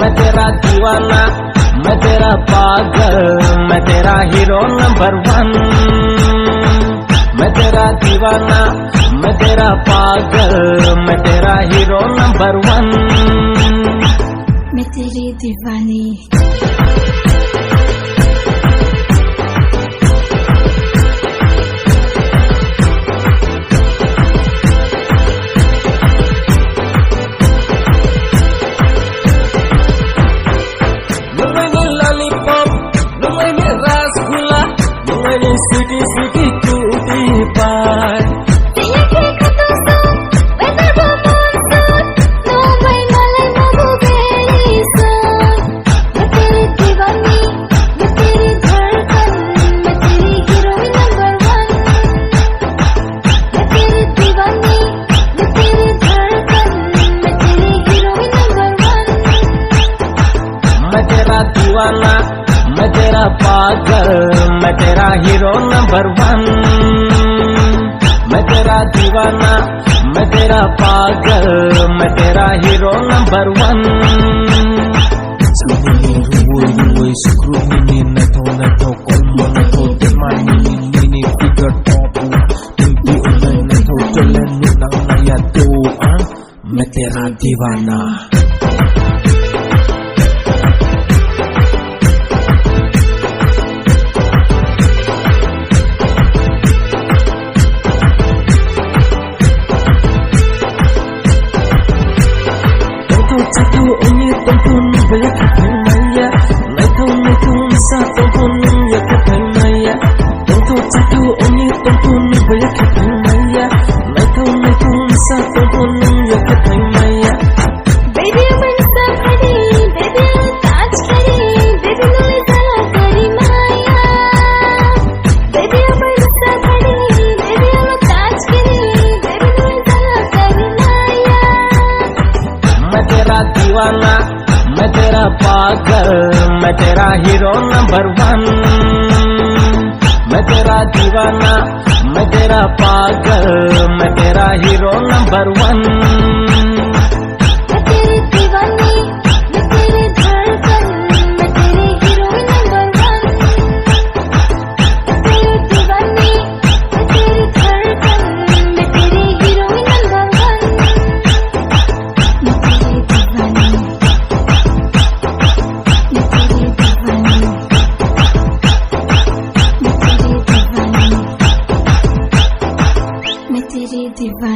मैं तेरा दीवाना, मैं तेरा पागल, मैं तेरा हीरो नंबर 1। मैं तेरा दीवाना, मैं तेरा पागल, मैं तेरा हीरो नंबर 1। मैं तेरी दीवानी। Sweetie, sweetie, cutie pie. मैं तेरा दीवाना, मैं तेरा पागल, मैं तेरा हीरो नंबर 1। मैं तेरा दीवाना, मैं तेरा पागल, मैं तेरा हीरो नंबर 1। मैं तेरा दीवाना। मैं तेरा दीवाना, मैं तेरा पागल, मैं तेरा हीरो नंबर 1। मैं तेरा दीवाना, मैं तेरा पागल, मैं तेरा हीरो नंबर 1। मैं तेरी दीवानी।